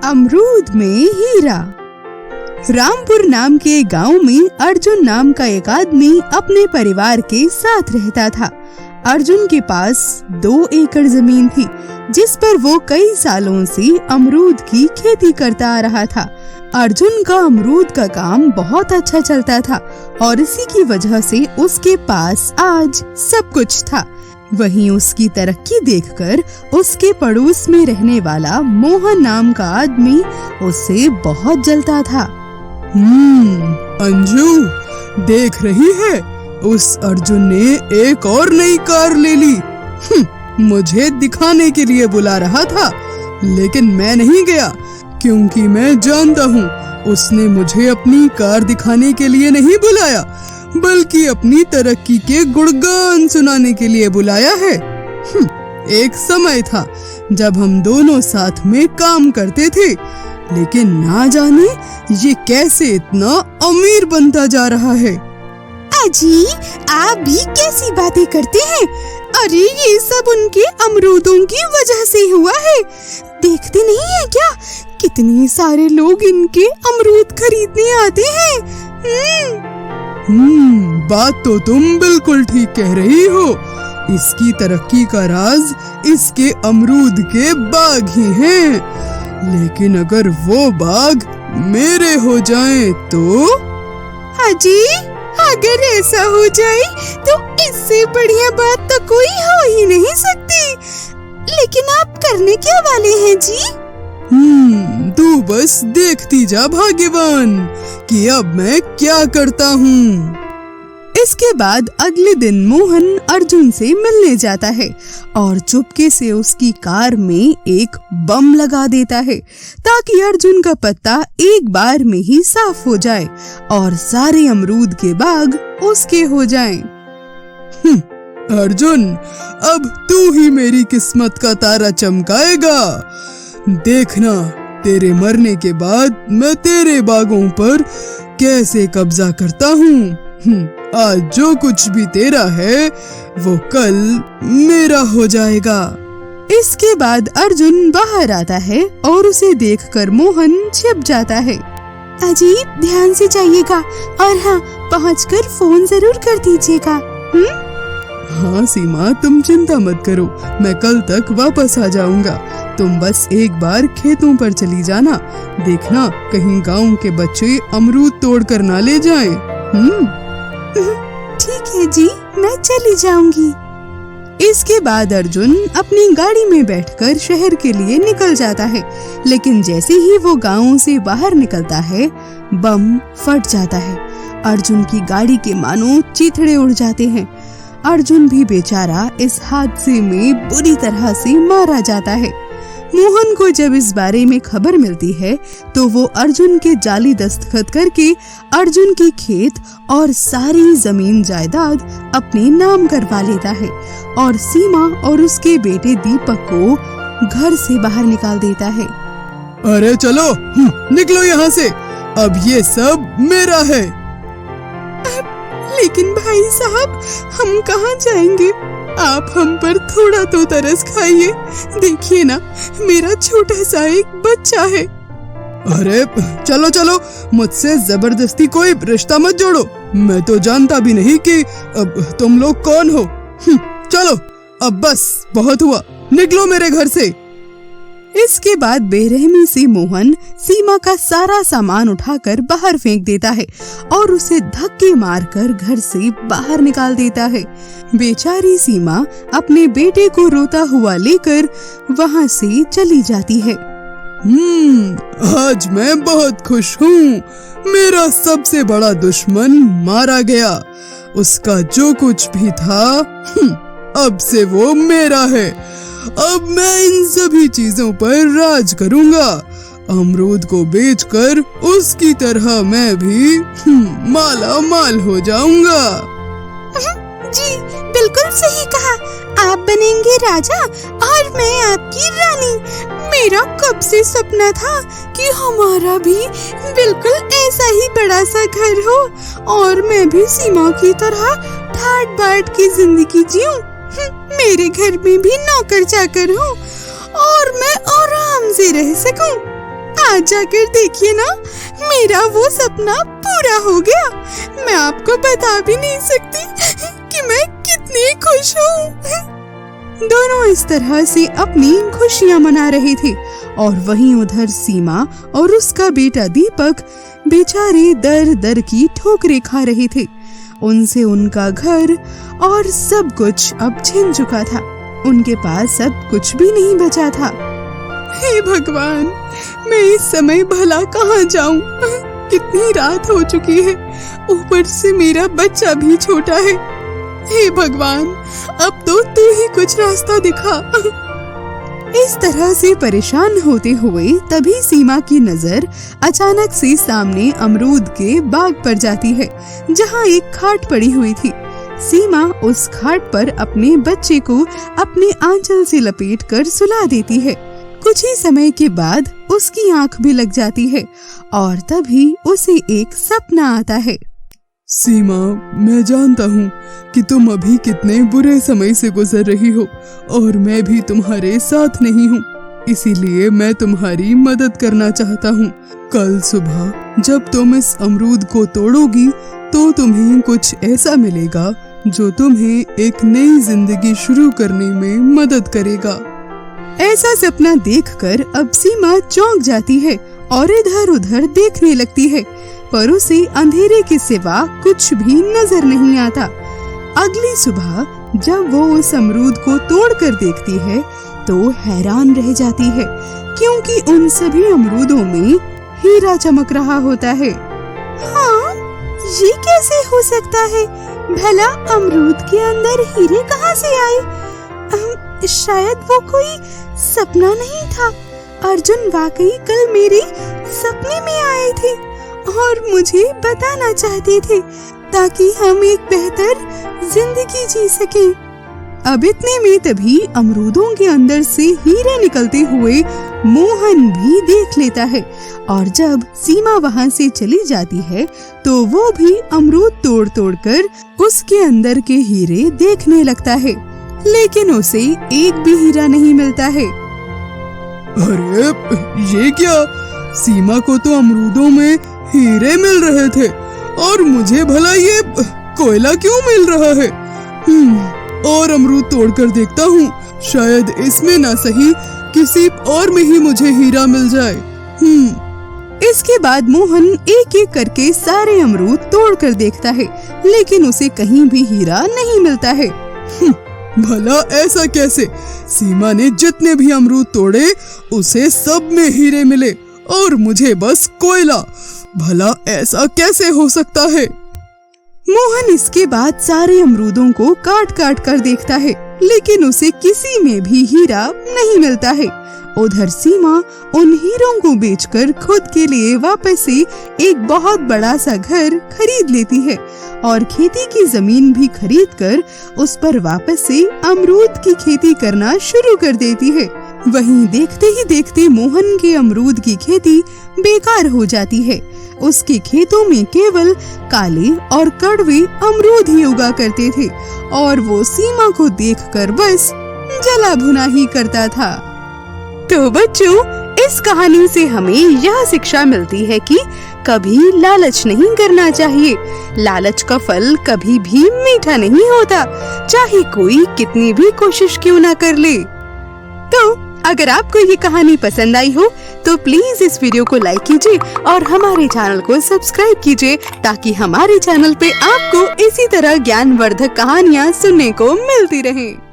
अमरूद में हीरा। रामपुर नाम के गांव में अर्जुन नाम का एक आदमी अपने परिवार के साथ रहता था। अर्जुन के पास 2 एकड़ जमीन थी, जिस पर वो कई सालों से अमरूद की खेती करता आ रहा था। अर्जुन का अमरूद का काम बहुत अच्छा चलता था और इसी की वजह से उसके पास आज सब कुछ था। वहीं उसकी तरक्की देखकर उसके पड़ोस में रहने वाला मोहन नाम का आदमी उससे बहुत जलता था। अंजू, देख रही है, उस अर्जुन ने एक और नई कार ले ली। मुझे दिखाने के लिए बुला रहा था, लेकिन मैं नहीं गया क्योंकि मैं जानता हूँ उसने मुझे अपनी कार दिखाने के लिए नहीं बुलाया, बल्कि अपनी तरक्की के गुणगान सुनाने के लिए बुलाया है। एक समय था जब हम दोनों साथ में काम करते थे, लेकिन ना जाने ये कैसे इतना अमीर बनता जा रहा है। अजी, आप भी कैसी बातें करते हैं? अरे ये सब उनके अमरूदों की वजह से हुआ है। देखते नहीं है क्या कितने सारे लोग इनके अमरूद खरीदने आते हैं। बात तो तुम बिल्कुल ठीक कह रही हो। इसकी तरक्की का राज इसके अमरूद के बाग ही हैं। लेकिन अगर वो बाग मेरे हो जाएं तो? हाजी, अगर ऐसा हो जाए तो इससे बढ़िया बात तो कोई हो ही नहीं सकती। लेकिन आप करने क्या वाले हैं जी? तू बस देखती जा भाग्यवान कि अब मैं क्या करता हूँ। इसके बाद अगले दिन मोहन अर्जुन से मिलने जाता है और चुपके से उसकी कार में एक बम लगा देता है, ताकि अर्जुन का पत्ता एक बार में ही साफ हो जाए और सारे अमरूद के बाग उसके हो जाएं। अर्जुन, अब तू ही मेरी किस्मत का तारा चमकाएगा। देखना, तेरे मरने के बाद मैं तेरे बागों पर कैसे कब्जा करता हूँ। आज जो कुछ भी तेरा है वो कल मेरा हो जाएगा। इसके बाद अर्जुन बाहर आता है और उसे देखकर मोहन छिप जाता है। अजी, ध्यान से जाइएगा और हाँ, पहुंचकर फोन जरूर कर दीजिएगा। हाँ सीमा, तुम चिंता मत करो, मैं कल तक वापस आ जाऊंगा। तुम बस एक बार खेतों पर चली जाना, देखना कहीं गांव के बच्चे अमरूद तोड़ कर ना ले जाएं। ठीक है जी, मैं चली जाऊंगी। इसके बाद अर्जुन अपनी गाड़ी में बैठकर शहर के लिए निकल जाता है, लेकिन जैसे ही वो गांव से बाहर निकलता है, बम फट जाता है। अर्जुन की गाड़ी के मानो चीथड़े उड़ जाते हैं। अर्जुन भी बेचारा इस हादसे में बुरी तरह से मारा जाता है। मोहन को जब इस बारे में खबर मिलती है तो वो अर्जुन के जाली दस्तखत करके अर्जुन की खेत और सारी जमीन जायदाद अपने नाम करवा लेता है और सीमा और उसके बेटे दीपक को घर से बाहर निकाल देता है। अरे चलो, निकलो यहाँ से, अब ये सब मेरा है। लेकिन भाई साहब, हम कहाँ जाएंगे? आप हम पर थोड़ा तो तरस खाइए। देखिए ना, मेरा छोटा सा एक बच्चा है। अरे चलो चलो, मुझसे जबरदस्ती कोई रिश्ता मत जोड़ो। मैं तो जानता भी नहीं कि अब तुम लोग कौन हो। चलो, अब बस बहुत हुआ, निकलो मेरे घर से। इसके बाद बेरहमी से मोहन सीमा का सारा सामान उठाकर बाहर फेंक देता है और उसे धक्के मारकर घर से बाहर निकाल देता है। बेचारी सीमा अपने बेटे को रोता हुआ लेकर वहाँ से चली जाती है। आज मैं बहुत खुश हूँ। मेरा सबसे बड़ा दुश्मन मारा गया। उसका जो कुछ भी था, अब से वो मेरा है। अब मैं इन सभी चीजों पर राज करूंगा। अमरूद को बेचकर उसकी तरह मैं भी माला माल हो जाऊंगा। जी, बिल्कुल सही कहा। आप बनेंगे राजा और मैं आपकी रानी। मेरा कब से सपना था कि हमारा भी बिल्कुल ऐसा ही बड़ा सा घर हो और मैं भी सीमा की तरह ठाट बाट की जिंदगी जीऊं। मेरे घर में भी नौकर चाकर हो और मैं आराम से रह सकूं। आज जाकर देखिए ना, मेरा वो सपना पूरा हो गया। मैं आपको बता भी नहीं सकती कि मैं कितनी खुश हूँ। दोनों इस तरह से अपनी खुशियां मना रहे थे और वहीं उधर सीमा और उसका बेटा दीपक बेचारे दर दर की ठोकरें खा रहे थे। उनसे उनका घर और सब कुछ अब छिन चुका था। उनके पास अब कुछ भी नहीं बचा था। हे भगवान, मैं इस समय भला कहाँ जाऊं? कितनी रात हो चुकी है, ऊपर से मेरा बच्चा भी छोटा है। हे भगवान, अब तो तू ही कुछ रास्ता दिखा। इस तरह से परेशान होते हुए तभी सीमा की नजर अचानक से सामने अमरूद के बाग पर जाती है, जहाँ एक खाट पड़ी हुई थी। सीमा उस खाट पर अपने बच्चे को अपने आंचल से लपेटकर सुला देती है। कुछ ही समय के बाद उसकी आंख भी लग जाती है और तभी उसे एक सपना आता है। सीमा, मैं जानता हूँ कि तुम अभी कितने बुरे समय से गुजर रही हो और मैं भी तुम्हारे साथ नहीं हूँ, इसीलिए मैं तुम्हारी मदद करना चाहता हूँ। कल सुबह जब तुम इस अमरूद को तोड़ोगी तो तुम्हें कुछ ऐसा मिलेगा जो तुम्हें एक नई जिंदगी शुरू करने में मदद करेगा। ऐसा सपना देखकर अब सीमा चौंक जाती है और इधर उधर देखने लगती है, पर उसे अंधेरे के सिवा कुछ भी नजर नहीं आता। अगली सुबह जब वो उस अमरूद को तोड़कर देखती है तो हैरान रह जाती है, क्योंकि उन सभी अमरूदों में हीरा चमक रहा होता है। हाँ, ये कैसे हो सकता है? भला अमरूद के अंदर हीरे कहाँ से आए? शायद वो कोई सपना नहीं था। अर्जुन वाकई कल मेरे सपने में आए थे और मुझे बताना चाहते थे ताकि हम एक बेहतर जिंदगी जी सकें। अब इतने में तभी अमरूदों के अंदर से हीरे निकलते हुए मोहन भी देख लेता है और जब सीमा वहाँ से चली जाती है तो वो भी अमरूद तोड़ तोड़ कर उसके अंदर के हीरे देखने लगता है, लेकिन उसे एक भी हीरा नहीं मिलता है। अरे ये क्या? सीमा को तो अमरूदों में हीरे मिल रहे थे और मुझे भला ये कोयला क्यों मिल रहा है? और अमरूद तोड़कर देखता हूँ, शायद इसमें ना सही किसी और में ही मुझे हीरा मिल जाए। इसके बाद मोहन एक एक करके सारे अमरूद तोड़कर देखता है, लेकिन उसे कहीं भी हीरा नहीं मिलता है। भला ऐसा कैसे? सीमा ने जितने भी अमरूद तोड़े उसे सब में हीरे मिले और मुझे बस कोयला। भला ऐसा कैसे हो सकता है? मोहन इसके बाद सारे अमरूदों को काट काट कर देखता है, लेकिन उसे किसी में भी हीरा नहीं मिलता है। उधर सीमा उन हीरों को बेचकर खुद के लिए वापस से एक बहुत बड़ा सा घर खरीद लेती है और खेती की जमीन भी खरीदकर उस पर वापस से अमरूद की खेती करना शुरू कर देती है। वहीं देखते ही देखते मोहन के अमरूद की खेती बेकार हो जाती है। उसके खेतों में केवल काले और कड़वे अमरूद ही उगा करते थे और वो सीमा को देखकर बस जला भुना ही करता था। तो बच्चों, इस कहानी से हमें यह शिक्षा मिलती है कि कभी लालच नहीं करना चाहिए। लालच का फल कभी भी मीठा नहीं होता, चाहे कोई कितनी भी कोशिश क्यों ना कर ले। तो अगर आपको ये कहानी पसंद आई हो तो प्लीज इस वीडियो को लाइक कीजिए और हमारे चैनल को सब्सक्राइब कीजिए, ताकि हमारे चैनल पे आपको इसी तरह ज्ञानवर्धक कहानियाँ सुनने को मिलती रहें।